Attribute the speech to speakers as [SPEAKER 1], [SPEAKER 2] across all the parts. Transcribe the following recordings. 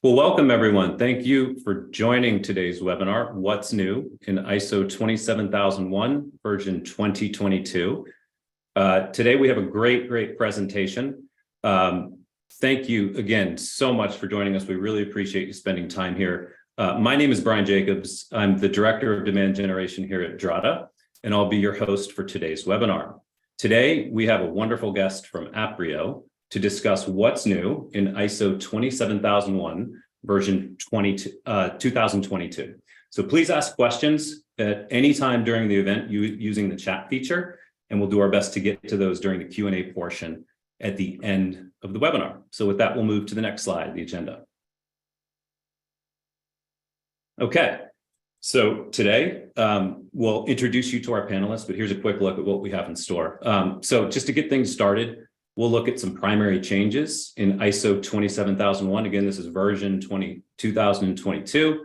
[SPEAKER 1] Well, welcome everyone. Thank you for joining today's webinar, What's New in ISO 27001 version 2022. Today we have a great presentation. Thank you again so much for joining us. We really appreciate you spending time here. My name is Brian Jacobs. I'm the Director of Demand Generation here at Drata, and I'll be your host for today's webinar. Today, we have a wonderful guest from Aprio to discuss what's new in ISO 27001 version 2022. So please ask questions at any time during the event using the chat feature, and we'll do our best to get to those during the Q&A portion at the end of the webinar. So with that, we'll move to the next slide, the agenda. Okay, so today we'll introduce you to our panelists, but here's a quick look at what we have in store. So just to get things started, we'll look at some primary changes in ISO 27001. Again, this is version 2022,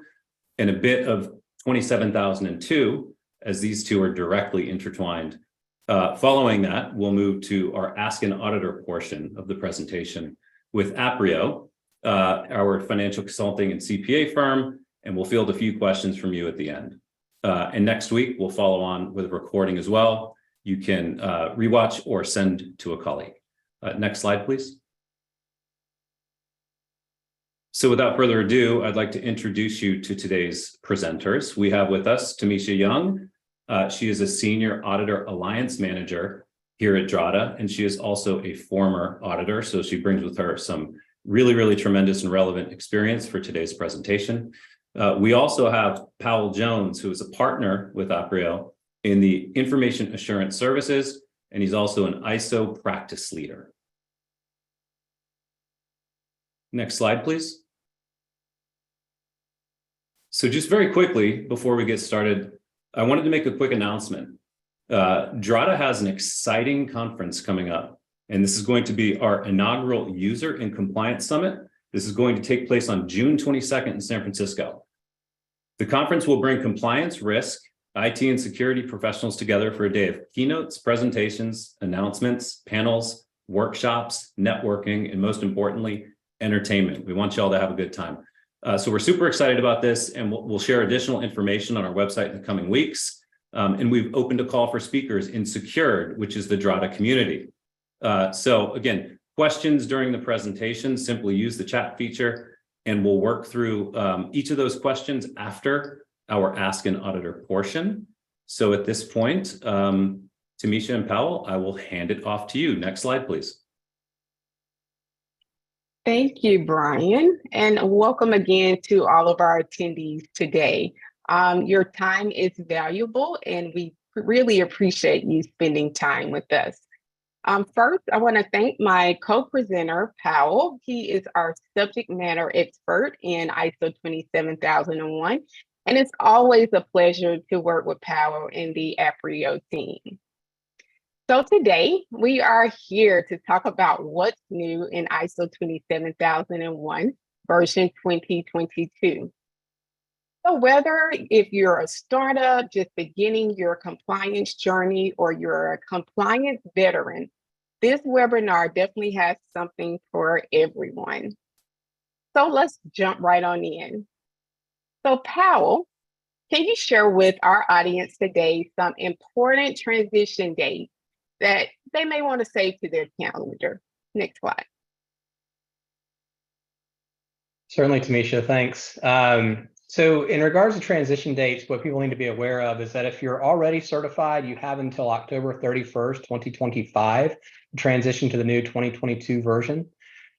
[SPEAKER 1] and a bit of 27002, as these two are directly intertwined. Following that, we'll move to our Ask an Auditor portion of the presentation with Aprio, our financial consulting and CPA firm, and we'll field a few questions from you at the end. And next week, we'll follow on with a recording as well. You can rewatch or send to a colleague. Next slide, please. So without further ado, I'd like to introduce you to today's presenters. We have with us Tamisha Young. She is a Senior Auditor Alliance Manager here at Drata, and she is also a former auditor. So she brings with her some really tremendous and relevant experience for today's presentation. We also have Powell Jones, who is a partner with Aprio in the Information Assurance Services, and he's also an ISO practice leader. Next slide, please. So just very quickly, before we get started, I wanted to make a quick announcement. Drata has an exciting conference coming up, and this is going to be our inaugural User and Compliance Summit. This is going to take place on June 22nd in San Francisco. The conference will bring compliance, risk, IT and security professionals together for a day of keynotes, presentations, announcements, panels, workshops, networking, and most importantly, entertainment. We want you all to have a good time. So we're super excited about this, and we'll share additional information on our website in the coming weeks. And we've opened a call for speakers in Secured, which is the Drata community. So again, questions during the presentation, simply use the chat feature, and we'll work through each of those questions after our Ask an Auditor portion. So at this point, Tamisha and Powell, I will hand it off to you. Next slide, please.
[SPEAKER 2] Thank you, Brian, and welcome again to all of our attendees today. Your time is valuable, and we really appreciate you spending time with us. First, I want to thank my co-presenter, Powell. He is our subject matter expert in ISO 27001, and it's always a pleasure to work with Powell and the Aprio team. So today, we are here to talk about what's new in ISO 27001 version 2022. So whether if you're a startup just beginning your compliance journey or you're a compliance veteran, this webinar definitely has something for everyone. So let's jump right on in. So Powell, can you share with our audience today some important transition dates that they may want to save to their calendar? Next slide.
[SPEAKER 3] Certainly, Tamisha, thanks. So in regards to transition dates, what people need to be aware of is that if you're already certified, you have until October 31st, 2025 to transition to the new 2022 version.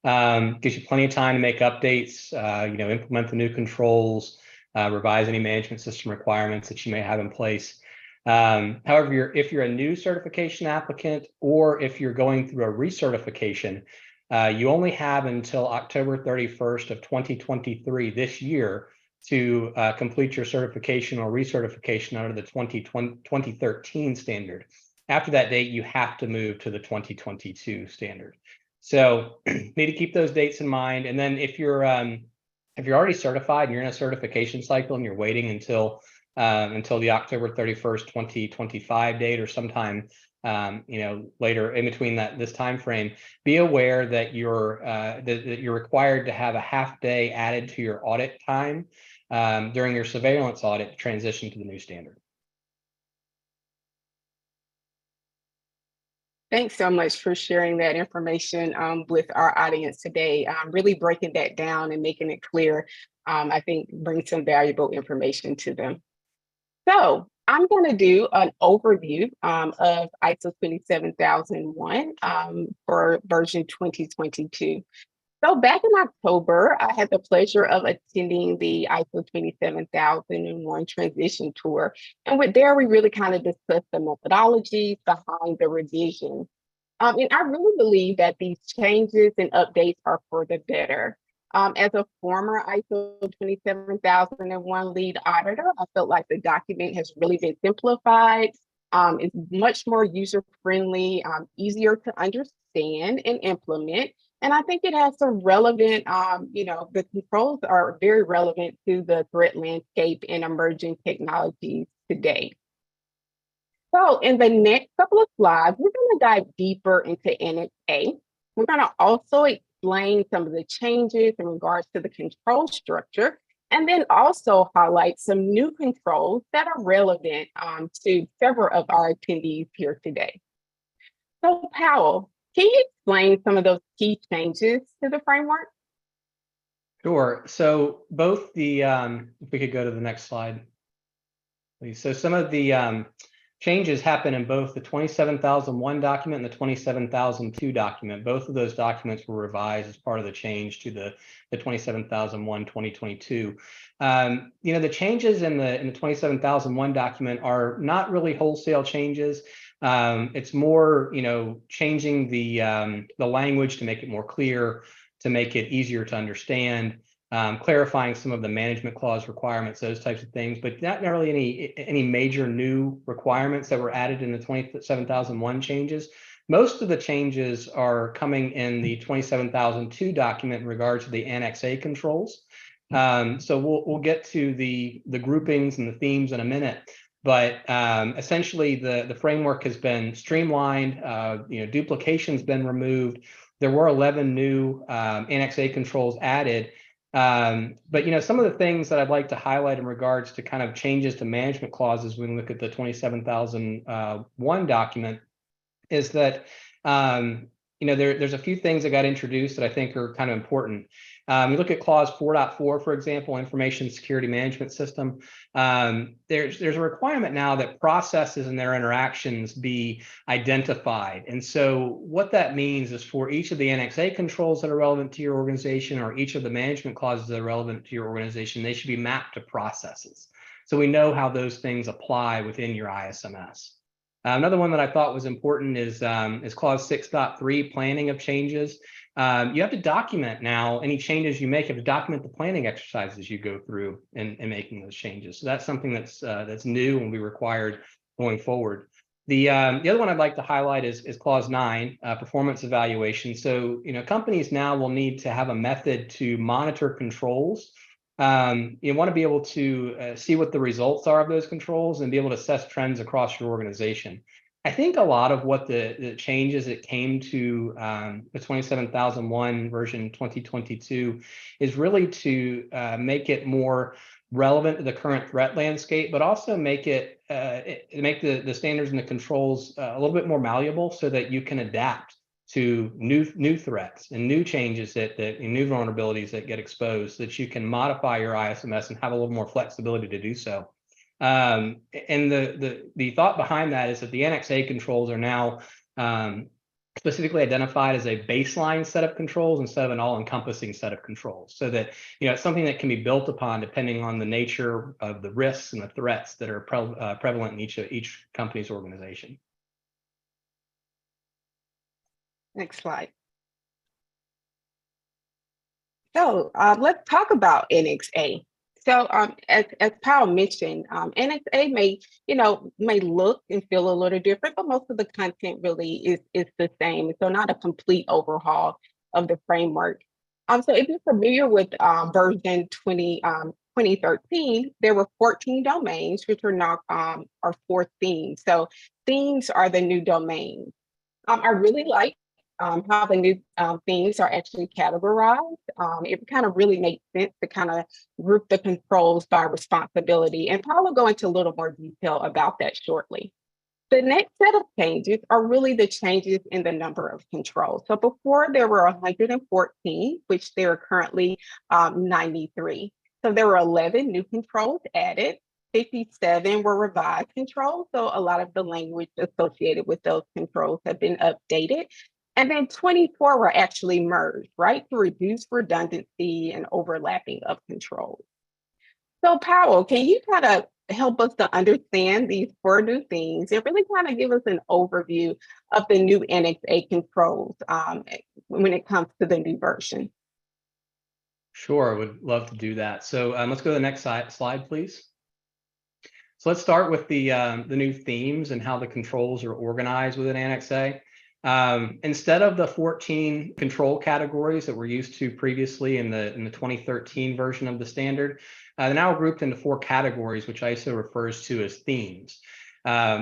[SPEAKER 3] Gives you plenty of time to make updates, implement the new controls, revise any management system requirements that you may have in place. However, if you're a new certification applicant or if you're going through a recertification, you only have until October 31st of 2023 this year to complete your certification or recertification under the 2013 standard. After that date, you have to move to the 2022 standard. So need to keep those dates in mind. And then if you're already certified and you're in a certification cycle and you're waiting until the October 31st, 2025 date or sometime later in between this time frame, be aware that you're required to have a half day added to your audit time during your surveillance audit to transition to the new standard.
[SPEAKER 2] Thanks so much for sharing that information with our audience today. Really breaking that down and making it clear, I think brings some valuable information to them. So I'm going to do an overview of ISO 27001 for version 2022. So back in October, I had the pleasure of attending the ISO 27001 transition tour. And there we really kind of discussed the methodologies behind the revision. And I really believe that these changes and updates are for the better. As a former ISO 27001 lead auditor, I felt like the document has really been simplified. It's much more user-friendly, easier to understand and implement. And I think it has some relevant, the controls are very relevant to the threat landscape and emerging technologies today. So in the next couple of slides, we're going to dive deeper into Annex A. We're going to also explain some of the changes in regards to the control structure, and then also highlight some new controls that are relevant to several of our attendees here today. So Powell, can you explain some of those key changes to the framework?
[SPEAKER 3] Sure. So both the, if we could go to the next slide, please. So some of the changes happen in both the 27001 document and the 27002 document. Both of those documents were revised as part of the change to the 27001 2022. The changes in the 27001 document are not really wholesale changes. It's more, changing the language to make it more clear, to make it easier to understand, clarifying some of the management clause requirements, those types of things, but not really any major new requirements that were added in the 27001 changes. Most of the changes are coming in the 27002 document in regards to the Annex A controls. So we'll get to the groupings and the themes in a minute. But essentially, the framework has been streamlined. Duplication's been removed. There were 11 new Annex A controls added. But some of the things that I'd like to highlight in regards to kind of changes to management clauses when we look at the 27001 document is that there's a few things that got introduced that I think are kind of important. You look at clause 4.4, for example, information security management system. There's a requirement now that processes and their interactions be identified. And so what that means is for each of the Annex A controls that are relevant to your organization, or each of the management clauses that are relevant to your organization, they should be mapped to processes. So we know how those things apply within your ISMS. Another one that I thought was important is clause 6.3, planning of changes. You have to document now any changes you make. You have to document the planning exercises you go through in making those changes. So that's something that's new and will be required going forward. The other one I'd like to highlight is clause 9, performance evaluation. So companies now will need to have a method to monitor controls. You want to be able to see what the results are of those controls and be able to assess trends across your organization. I think a lot of what the changes that came to the 27001 version 2022 is really to make it more relevant to the current threat landscape, but also make the standards and the controls a little bit more malleable so that you can adapt to new threats and new changes and new vulnerabilities that get exposed, so that you can modify your ISMS and have a little more flexibility to do so. And the thought behind that is that the Annex A controls are now specifically identified as a baseline set of controls instead of an all-encompassing set of controls, so that it's something that can be built upon depending on the nature of the risks and the threats that are prevalent in each company's organization.
[SPEAKER 2] Next slide. So let's talk about Annex A. So as Powell mentioned, Annex A may look and feel a little different, but most of the content really is the same. So not a complete overhaul of the framework. So if you're familiar with version 20, 2013, there were 14 domains, which are now are 4 themes. So themes are the new domains. I really like how the new themes are actually categorized. It kind of really makes sense to kind of group the controls by responsibility. And Paul will go into a little more detail about that shortly. The next set of changes are really the changes in the number of controls. So before there were 114, which there are currently 93. So there were 11 new controls added. 57 were revised controls. So a lot of the language associated with those controls have been updated. And then 24 were actually merged, right? To reduce redundancy and overlapping of controls. So Powell, can you kind of help us to understand these 4 new things and really kind of give us an overview of the new Annex A controls when it comes to the new version?
[SPEAKER 3] Sure, I would love to do that. So let's go to the next slide, please. So let's start with the new themes and how the controls are organized within Annex A. Instead of the 14 control categories that we're used to previously in the 2013 version of the standard, they're now grouped into 4 categories, which ISO refers to as themes.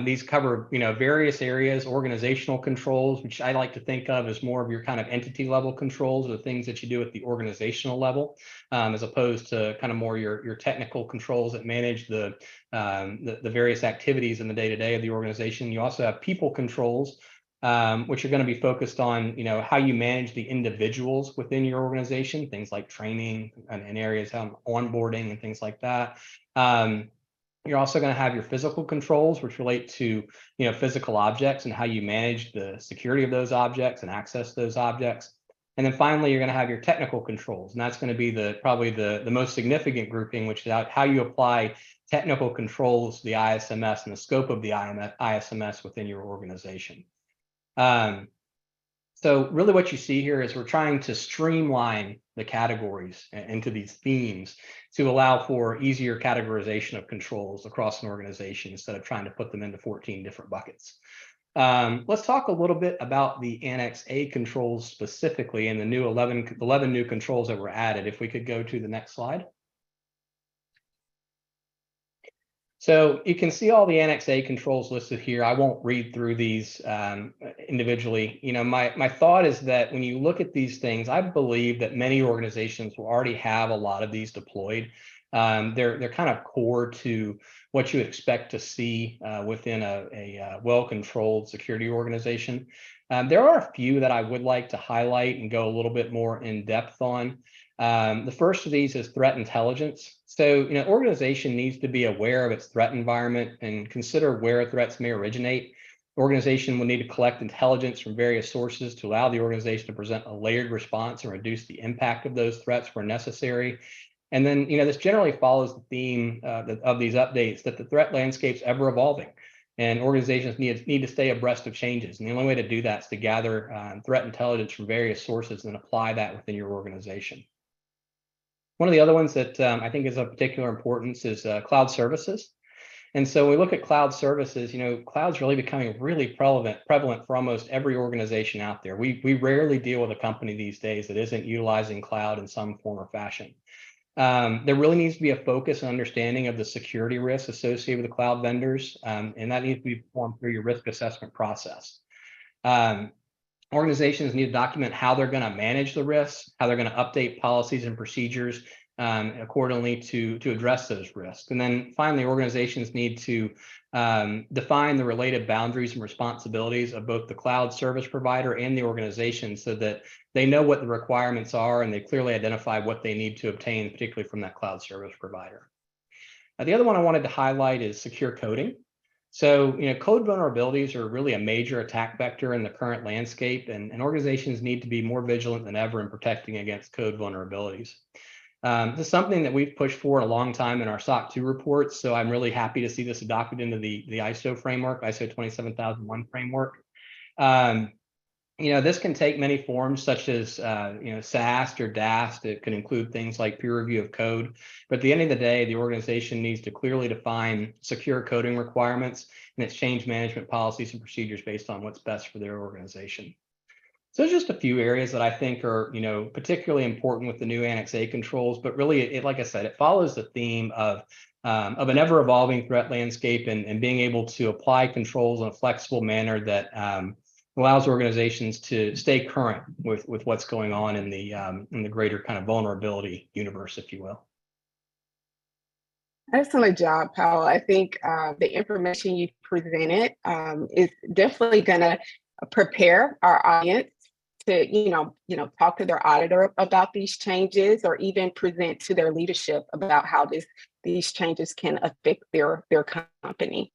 [SPEAKER 3] These cover, various areas, organizational controls, which I like to think of as more of your kind of entity level controls, or the things that you do at the organizational level, as opposed to kind of more your technical controls that manage the various activities in the day-to-day of the organization. You also have people controls, which are going to be focused on, how you manage the individuals within your organization, things like training and areas of onboarding and things like that. You're also going to have your physical controls, which relate to, physical objects and how you manage the security of those objects and access those objects. And then finally, you're going to have your technical controls, and that's going to be probably the most significant grouping, which is how you apply technical controls, the ISMS, and the scope of the ISMS within your organization. So really what you see here is we're trying to streamline the categories into these themes to allow for easier categorization of controls across an organization instead of trying to put them into 14 different buckets. Let's talk a little bit about the Annex A controls specifically and the new 11 new controls that were added. If we could go to the next slide. So you can see all the Annex A controls listed here. I won't read through these individually. My thought is that when you look at these things, I believe that many organizations will already have a lot of these deployed. They're kind of core to what you expect to see within a well-controlled security organization. There are a few that I would like to highlight and go a little bit more in depth on. The first of these is threat intelligence. So, organization needs to be aware of its threat environment and consider where threats may originate. Organization will need to collect intelligence from various sources to allow the organization to present a layered response and reduce the impact of those threats where necessary. And then, this generally follows the theme of these updates that the threat landscape's ever evolving, and organizations need to stay abreast of changes. And the only way to do that is to gather threat intelligence from various sources and apply that within your organization. One of the other ones that I think is of particular importance is cloud services. And so when we look at cloud services, cloud's really becoming really prevalent for almost every organization out there. We rarely deal with a company these days that isn't utilizing cloud in some form or fashion. There really needs to be a focus and understanding of the security risks associated with the cloud vendors, and that needs to be performed through your risk assessment process. Organizations need to document how they're going to manage the risks, how they're going to update policies and procedures accordingly to address those risks. And then finally, organizations need to define the related boundaries and responsibilities of both the cloud service provider and the organization so that they know what the requirements are and they clearly identify what they need to obtain, particularly from that cloud service provider. The other one I wanted to highlight is secure coding. So, code vulnerabilities are really a major attack vector in the current landscape, and organizations need to be more vigilant than ever in protecting against code vulnerabilities. This is something that we've pushed for a long time in our SOC 2 reports, so I'm really happy to see this adopted into the ISO framework, ISO 27001 framework. This can take many forms, such as SAST or DAST. It can include things like peer review of code. But at the end of the day, the organization needs to clearly define secure coding requirements and its change management policies and procedures based on what's best for their organization. So there's just a few areas that I think are, particularly important with the new Annex A controls, but really, like I said, it follows the theme of an ever-evolving threat landscape and being able to apply controls in a flexible manner that allows organizations to stay current with what's going on in the greater kind of vulnerability universe, if you will.
[SPEAKER 2] Excellent job, Powell. I think the information you presented is definitely going to prepare our audience to, talk to their auditor about these changes, or even present to their leadership about how these changes can affect their company.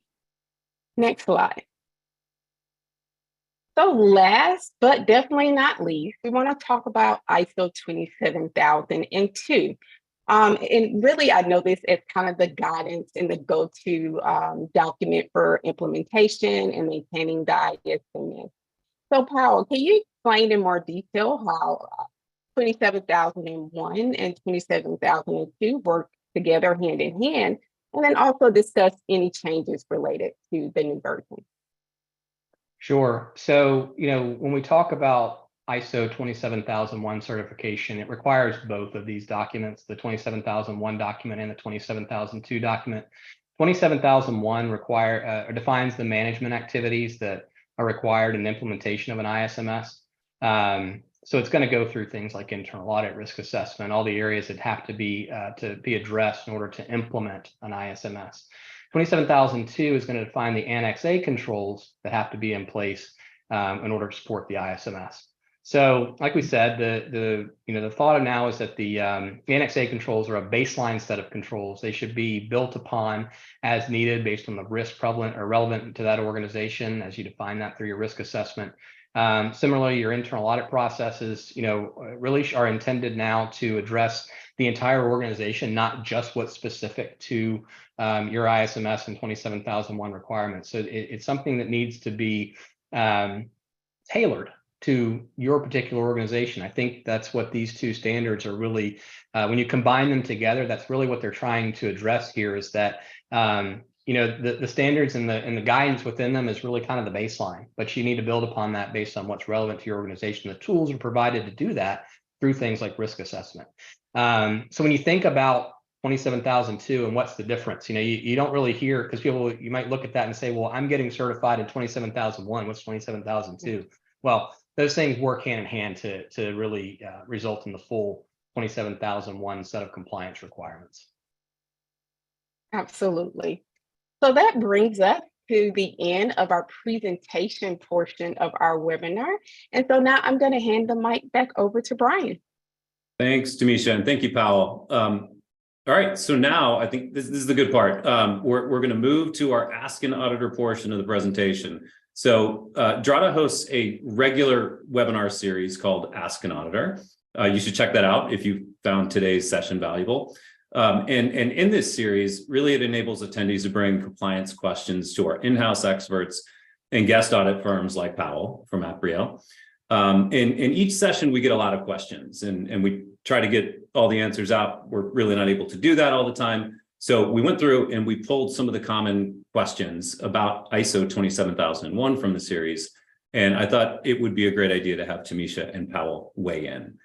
[SPEAKER 2] Next slide. So last, but definitely not least, we want to talk about ISO 27002. And really, I know this as kind of the guidance and the go-to document for implementation and maintaining the ISMS. So Powell, can you explain in more detail how 27001 and 27002 work together hand in hand, and then also discuss any changes related to the new version?
[SPEAKER 3] Sure. So, when we talk about ISO 27001 certification, it requires both of these documents, the 27001 document and the 27002 document. 27001 defines the management activities that are required in implementation of an ISMS. So it's going to go through things like internal audit, risk assessment, all the areas that have to be addressed in order to implement an ISMS. 27002 is going to define the Annex A controls that have to be in place in order to support the ISMS. So, like we said, the thought now is that the Annex A controls are a baseline set of controls. They should be built upon as needed based on the risk prevalent or relevant to that organization, as you define that through your risk assessment. Similarly, your internal audit processes, really are intended now to address the entire organization, not just what's specific to your ISMS and 27001 requirements. So it's something that needs to be tailored to your particular organization. I think that's what these two standards are really, when you combine them together, that's really what they're trying to address here, is that the standards and the guidance within them is really kind of the baseline, but you need to build upon that based on what's relevant to your organization. The tools are provided to do that through things like risk assessment. So when you think about 27002 and what's the difference, you don't really hear, because you might look at that and say, well, I'm getting certified in 27001. What's 27002? Well, those things work hand in hand to really result in the full 27001 set of compliance requirements.
[SPEAKER 2] Absolutely. So that brings us to the end of our presentation portion of our webinar. And so now I'm going to hand the mic back over to Brian.
[SPEAKER 1] Thanks, Tamisha, and thank you, Powell. All right, so now I think this is the good part. We're going to move to our Ask an Auditor portion of the presentation. So Drata hosts a regular webinar series called Ask an Auditor. You should check that out if you found today's session valuable. And in this series, really it enables attendees to bring compliance questions to our in-house experts and guest audit firms like Powell from Aprio. In each session, we get a lot of questions and we try to get all the answers out. We're really not able to do that all the time. So we went through and we pulled some of the common questions about ISO 27001 from the series. And I thought it would be a great idea to have Tamisha and Powell weigh in.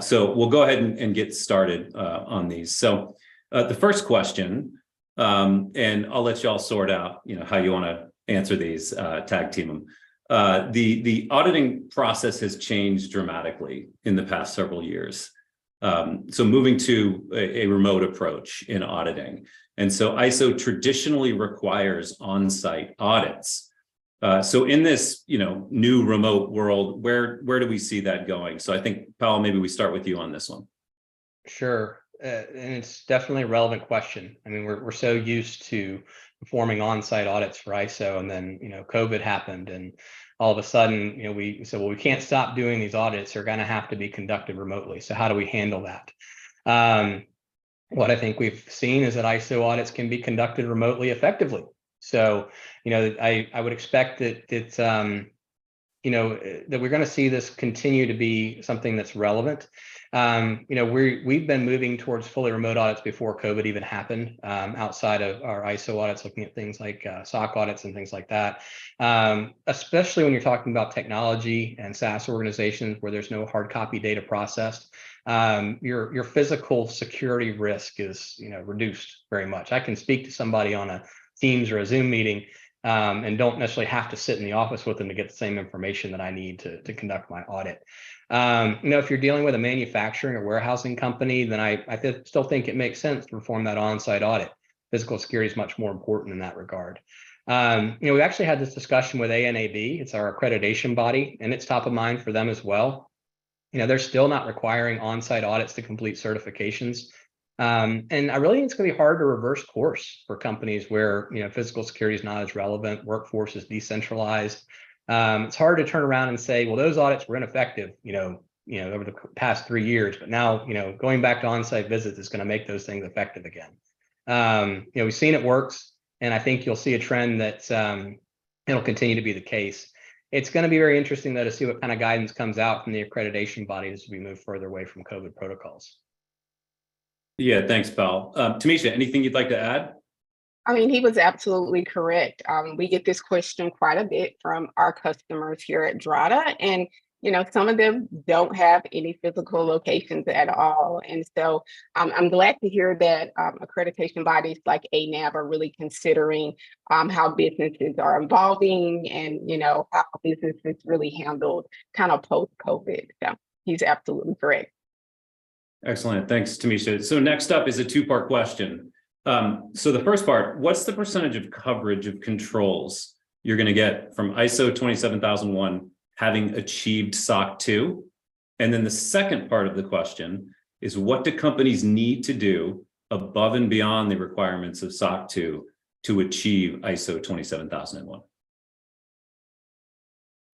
[SPEAKER 1] So we'll go ahead and get started on these. So the first question, and I'll let you all sort out, how you want to answer these, tag team them. The auditing process has changed dramatically in the past several years. So moving to a remote approach in auditing. And so ISO traditionally requires on-site audits. So in this, new remote world, where do we see that going? So I think, Powell, maybe we start with you on this one.
[SPEAKER 3] Sure. And it's definitely a relevant question. I mean, we're so used to performing on-site audits for ISO, and then, COVID happened, and all of a sudden, we said, well, we can't stop doing these audits. They're going to have to be conducted remotely. So how do we handle that? What I think we've seen is that ISO audits can be conducted remotely effectively. So, I would expect that that we're going to see this continue to be something that's relevant. We've been moving towards fully remote audits before COVID even happened, outside of our ISO audits, looking at things like SOC audits and things like that. Especially when you're talking about technology and SaaS organizations where there's no hard copy data processed, your physical security risk is reduced very much. I can speak to somebody on a Teams or a Zoom meeting, and don't necessarily have to sit in the office with them to get the same information that I need to conduct my audit. If you're dealing with a manufacturing or warehousing company, then I still think it makes sense to perform that on-site audit. Physical security is much more important in that regard. We actually had this discussion with ANAB. It's our accreditation body, and it's top of mind for them as well. They're still not requiring on-site audits to complete certifications. And I really think it's going to be hard to reverse course for companies where physical security is not as relevant, workforce is decentralized. It's hard to turn around and say, well, those audits were ineffective, over the past 3 years, but now going back to on-site visits is going to make those things effective again. We've seen it works, and I think you'll see a trend that it'll continue to be the case. It's going to be very interesting, though, to see what kind of guidance comes out from the accreditation bodies as we move further away from COVID protocols.
[SPEAKER 1] Yeah, thanks, Pal. Tamisha, anything you'd like to add?
[SPEAKER 2] I mean, he was absolutely correct. We get this question quite a bit from our customers here at Drata, and some of them don't have any physical locations at all. And so I'm glad to hear that accreditation bodies like ANAB are really considering how businesses are evolving and how business is really handled kind of post-COVID. So he's absolutely correct.
[SPEAKER 1] Excellent. Thanks, Tamisha. So next up is a two-part question. So the first part, what's the percentage of coverage of controls you're going to get from ISO 27001 having achieved SOC 2? And then the second part of the question is, what do companies need to do above and beyond the requirements of SOC 2 to achieve ISO 27001?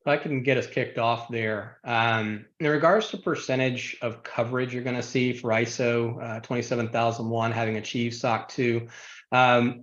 [SPEAKER 3] I can get us kicked off there. In regards to percentage of coverage you're going to see for ISO 27001 having achieved SOC 2,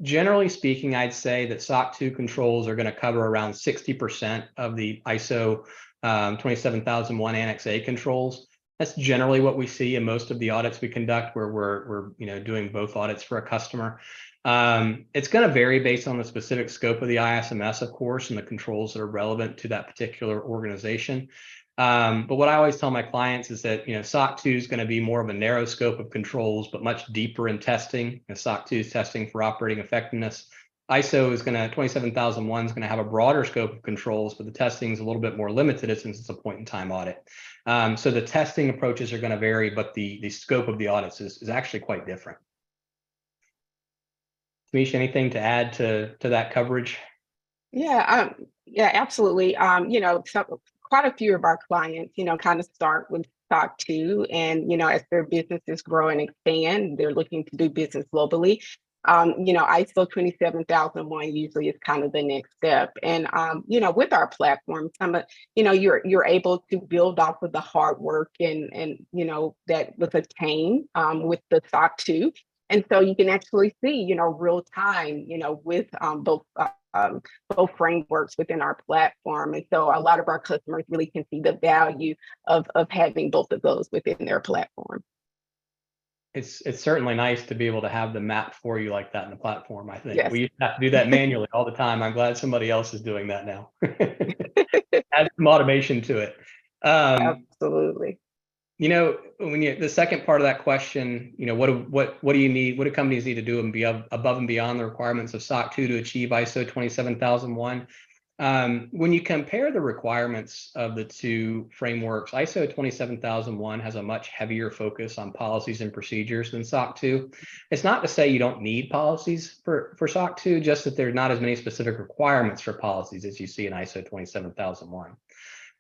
[SPEAKER 3] generally speaking, I'd say that SOC 2 controls are going to cover around 60% of the ISO 27001 Annex A controls. That's generally what we see in most of the audits we conduct, where we're doing both audits for a customer. It's going to vary based on the specific scope of the ISMS, of course, and the controls that are relevant to that particular organization. But what I always tell my clients is that SOC 2 is going to be more of a narrow scope of controls, but much deeper in testing. SOC 2 is testing for operating effectiveness. ISO is 27001 is going to have a broader scope of controls, but the testing is a little bit more limited since it's a point-in-time audit. So the testing approaches are going to vary, but the scope of the audits is actually quite different. Tamisha, anything to add to that coverage?
[SPEAKER 2] Yeah, absolutely. Quite a few of our clients, kind of start with SOC 2, and as their businesses grow and expand, they're looking to do business globally. ISO 27001 usually is kind of the next step. And with our platform, you're able to build off of the hard work and that was attained with the SOC 2. And so you can actually see, real time, with both frameworks within our platform. And so a lot of our customers really can see the value of having both of those within their platform.
[SPEAKER 3] It's certainly nice to be able to have the map for you like that in the platform. I think
[SPEAKER 2] Yes.
[SPEAKER 3] we used to have to do that manually all the time. I'm glad somebody else is doing that now. Add some automation to it.
[SPEAKER 2] Absolutely.
[SPEAKER 3] When the second part of that question, what do you need? What do companies need to do and be above and beyond the requirements of SOC 2 to achieve ISO 27001? When you compare the requirements of the two frameworks, ISO 27001 has a much heavier focus on policies and procedures than SOC 2. It's not to say you don't need policies for SOC 2, just that there's not as many specific requirements for policies as you see in ISO 27001.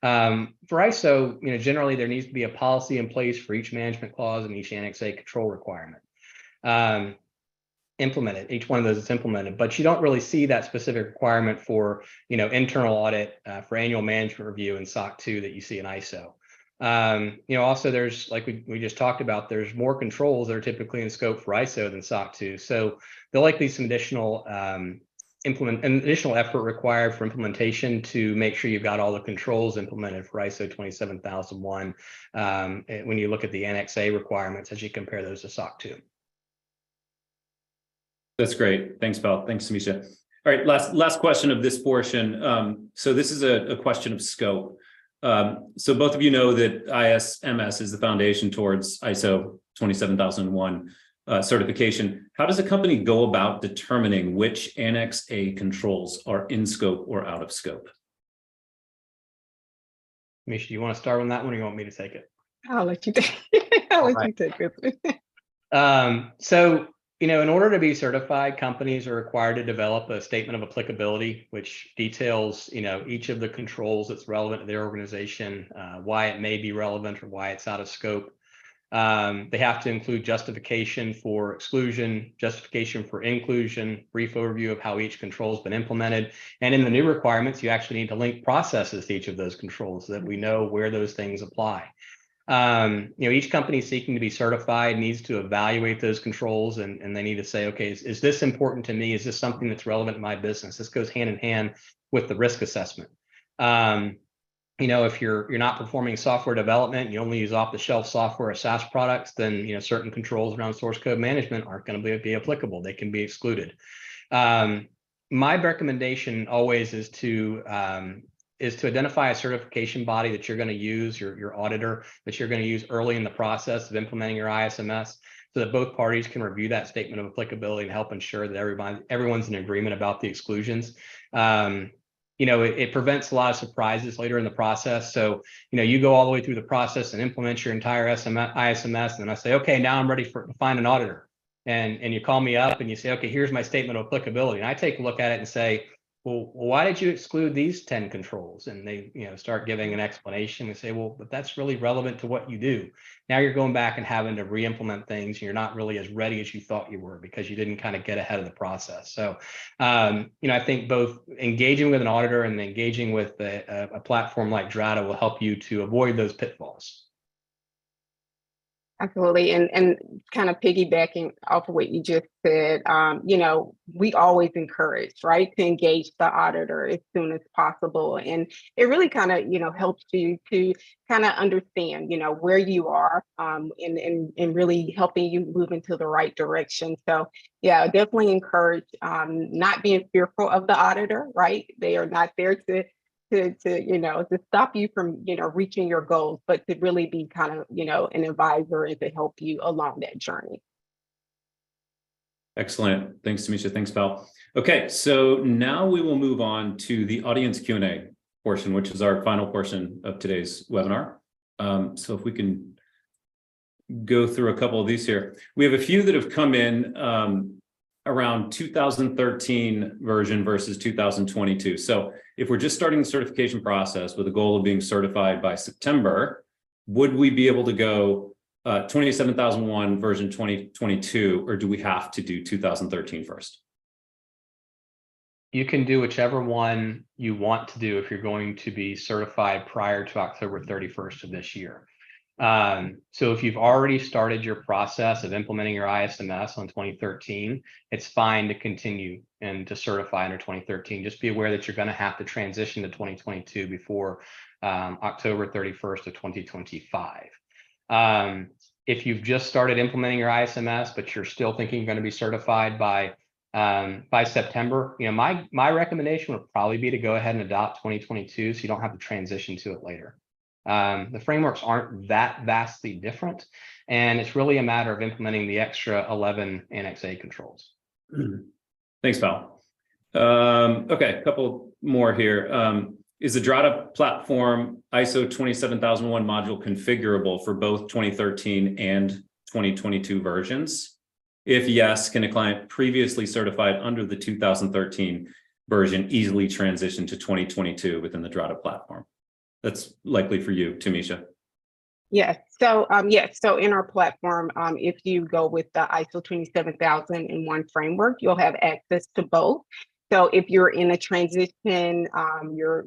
[SPEAKER 3] For ISO, generally there needs to be a policy in place for each management clause and each Annex A control requirement. Implemented, each one of those is implemented, but you don't really see that specific requirement for internal audit, for annual management review in SOC 2 that you see in ISO. Also there's, like we just talked about, there's more controls that are typically in scope for ISO than SOC 2. So there'll likely be some additional an additional effort required for implementation to make sure you've got all the controls implemented for ISO 27001 when you look at the Annex A requirements as you compare those to SOC 2.
[SPEAKER 1] That's great. Thanks, Val. Thanks, Tamisha. All right, last question of this portion. So this is a question of scope. So both of you know that ISMS is the foundation towards ISO 27001 certification. How does a company go about determining which Annex A controls are in scope or out of scope?
[SPEAKER 3] Misha, you want to start on that one, or you want me to take it?
[SPEAKER 2] I'll let you take you take this.
[SPEAKER 3] So, in order to be certified, companies are required to develop a statement of applicability, which details, each of the controls that's relevant to their organization, why it may be relevant or why it's out of scope. They have to include justification for exclusion, justification for inclusion, brief overview of how each control has been implemented. And in the new requirements, you actually need to link processes to each of those controls so that we know where those things apply. Each company seeking to be certified needs to evaluate those controls, and they need to say, okay, is this important to me? Is this something that's relevant to my business? This goes hand in hand with the risk assessment. If you're not performing software development, you only use off-the-shelf software or SaaS products, then certain controls around source code management aren't going to be applicable. They can be excluded. My recommendation always is to identify a certification body that you're going to use, your auditor, that you're going to use early in the process of implementing your ISMS, so that both parties can review that statement of applicability and help ensure that everyone's in agreement about the exclusions. It prevents a lot of surprises later in the process. So, you go all the way through the process and implement your entire ISMS, and then I say, okay, now I'm ready to find an auditor. And you call me up and you say, okay, here's my statement of applicability. And I take a look at it and say, well, why did you exclude these 10 controls? And they, start giving an explanation and say, well, but that's really relevant to what you do. Now you're going back and having to re-implement things. And you're not really as ready as you thought you were because you didn't kind of get ahead of the process. So, I think both engaging with an auditor and engaging with a platform like Drata will help you to avoid those pitfalls.
[SPEAKER 2] Absolutely. And kind of piggybacking off of what you just said, we always encourage, right, to engage the auditor as soon as possible. And it really kind of, helps you to kind of understand, where you are and really helping you move into the right direction. So, yeah, definitely encourage not being fearful of the auditor, right? They are not there to stop you from, reaching your goals, but to really be kind of, an advisor and to help you along that journey.
[SPEAKER 1] Excellent. Thanks, Tamisha. Thanks, Val. Okay, so now we will move on to the audience Q&A portion, which is our final portion of today's webinar. So if we can go through a couple of these here. We have a few that have come in around 2013 version versus 2022. So if we're just starting the certification process with a goal of being certified by September, would we be able to go 27001 version 2022, or do we have to do 2013 first?
[SPEAKER 3] You can do whichever one you want to do if you're going to be certified prior to October 31st of this year. So if you've already started your process of implementing your ISMS on 2013, it's fine to continue and to certify under 2013. Just be aware that you're going to have to transition to 2022 before October 31st of 2025. If you've just started implementing your ISMS, but you're still thinking you're going to be certified by September, my recommendation would probably be to go ahead and adopt 2022 so you don't have to transition to it later. The frameworks aren't that vastly different, and it's really a matter of implementing the extra 11 Annex A controls.
[SPEAKER 1] Thanks, Val. Okay, a couple more here. Is the Drata platform ISO 27001 module configurable for both 2013 and 2022 versions? If yes, can a client previously certified under the 2013 version easily transition to 2022 within the Drata platform? That's likely for you, Tamisha.
[SPEAKER 2] Yes. So, so in our platform, if you go with the ISO 27001 framework, you'll have access to both. So if you're in a transition, you're,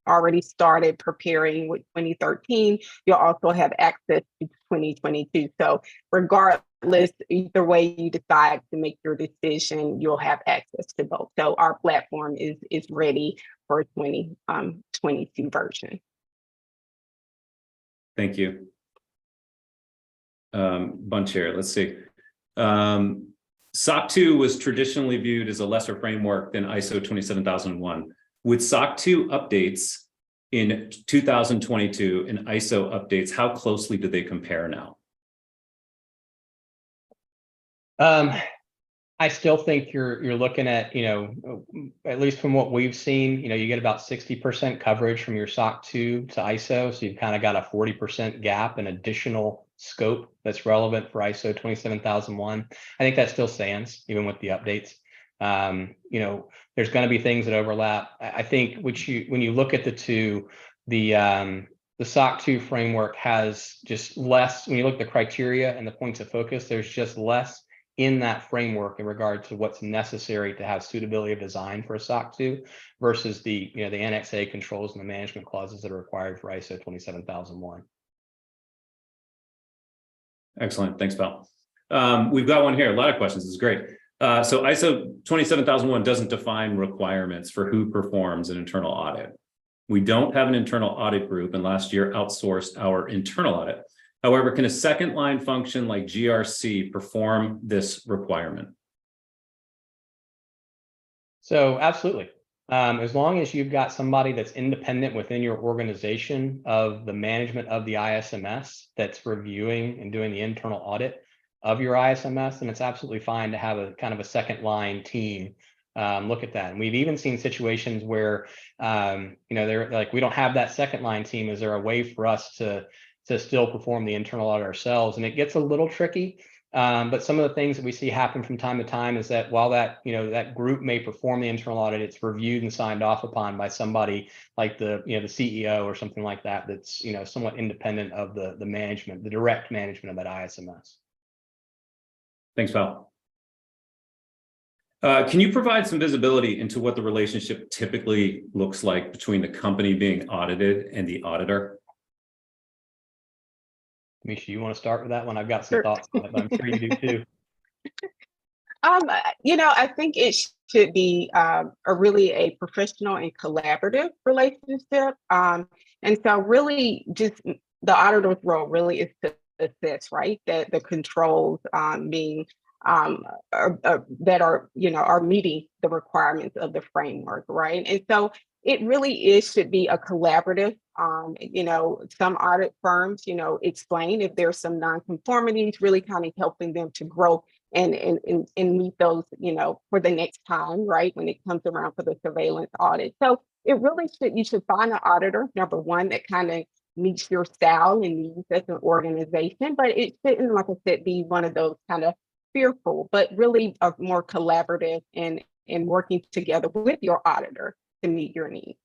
[SPEAKER 2] already started preparing with 2013, you'll also have access to 2022. So regardless regardless, either way you decide to make your decision, you'll have access to both. So our platform is ready for 2022 version.
[SPEAKER 1] Thank you. Bunch here. Let's see. SOC 2 was traditionally viewed as a lesser framework than ISO 27001. With SOC 2 updates in 2022 and ISO updates, how closely do they compare now?
[SPEAKER 3] I still think you're looking at, at least from what we've seen, you get about 60% coverage from your SOC 2 to ISO. So you've kind of got a 40% gap in additional scope that's relevant for ISO 27001. I think that still stands even with the updates. There's going to be things that overlap. I think when you look at the two, the SOC 2 framework has just less, when you look at the criteria and the points of focus, there's just less in that framework in regard to what's necessary to have suitability of design for a SOC 2 versus the Annex A controls and the management clauses that are required for ISO 27001.
[SPEAKER 1] Excellent. Thanks, Pal. We've got one here. A lot of questions. This is great. So ISO 27001 doesn't define requirements for who performs an internal audit. We don't have an internal audit group, and last year outsourced our internal audit. However, can a second line function like GRC perform this requirement? So
[SPEAKER 3] absolutely. As long as you've got somebody that's independent within your organization of the management of the ISMS that's reviewing and doing the internal audit of your ISMS, then it's absolutely fine to have a kind of a second line team look at that. And we've even seen situations where, they're like, we don't have that second line team. Is there a way for us to still perform the internal audit ourselves? And it gets a little tricky. But some of the things that we see happen from time to time is that while that group may perform the internal audit, it's reviewed and signed off upon by somebody like the CEO or something like that, that's somewhat independent of the management, the direct management of that ISMS.
[SPEAKER 1] Thanks, Val. Can you provide some visibility into what the relationship typically looks like between the company being audited and the auditor?
[SPEAKER 3] Misha, you want to start with that one? I've got some thoughts on it, but I'm sure you do too.
[SPEAKER 2] I think it should be really a professional and collaborative relationship. And so really just the auditor's role really is to assess, right, that the controls being that are meeting the requirements of the framework, right? And so it really should be a collaborative. Some audit firms, explain if there's some nonconformities, really kind of helping them to grow and meet those, for the next time, right, when it comes around for the surveillance audit. So it really you should find an auditor, number one, that kind of meets your style and needs as an organization, but it shouldn't, like I said, be one of those kind of fearful, but really a more collaborative and working together with your auditor to meet your needs.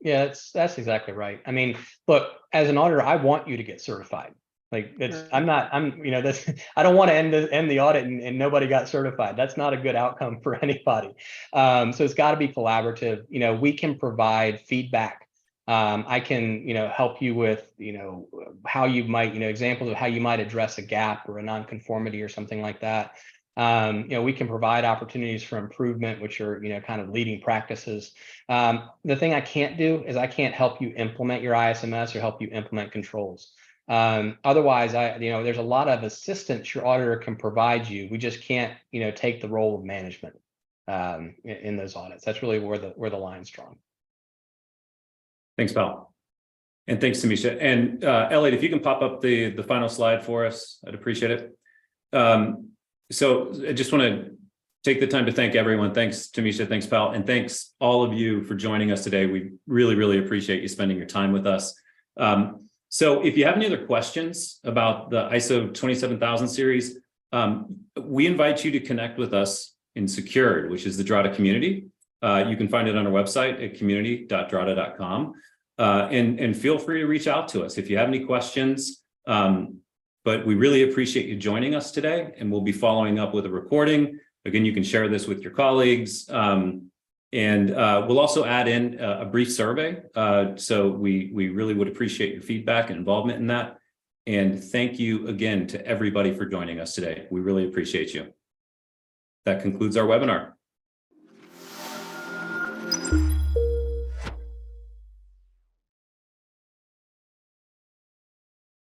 [SPEAKER 3] Yeah, that's exactly right. I mean, look, as an auditor, I want you to get certified. Like I don't want to end the audit and nobody got certified. That's not a good outcome for anybody. So it's got to be collaborative. We can provide feedback. I can, help you with, how you might, examples of how you might address a gap or a nonconformity or something like that. We can provide opportunities for improvement, which are, kind of leading practices. The thing I can't do is I can't help you implement your ISMS or help you implement controls. Otherwise, there's a lot of assistance your auditor can provide you. We just can't, take the role of management in those audits. That's really where the line's drawn.
[SPEAKER 1] Thanks, Pal. And thanks, Tamisha. And Elliot, if you can pop up the final slide for us, I'd appreciate it. So I just want to take the time to thank everyone. Thanks, Tamisha. Thanks, Pal. And thanks all of you for joining us today. We really, really appreciate you spending your time with us. So if you have any other questions about the ISO 27000 series, we invite you to connect with us in Secured, which is the Drata community. You can find it on our website at community.drata.com. And feel free to reach out to us if you have any questions. But we really appreciate you joining us today, and we'll be following up with a recording. Again, you can share this with your colleagues. And we'll also add in a brief survey. So we really would appreciate your feedback and involvement in that. And thank you again to everybody for joining us today. We really appreciate you. That concludes our webinar.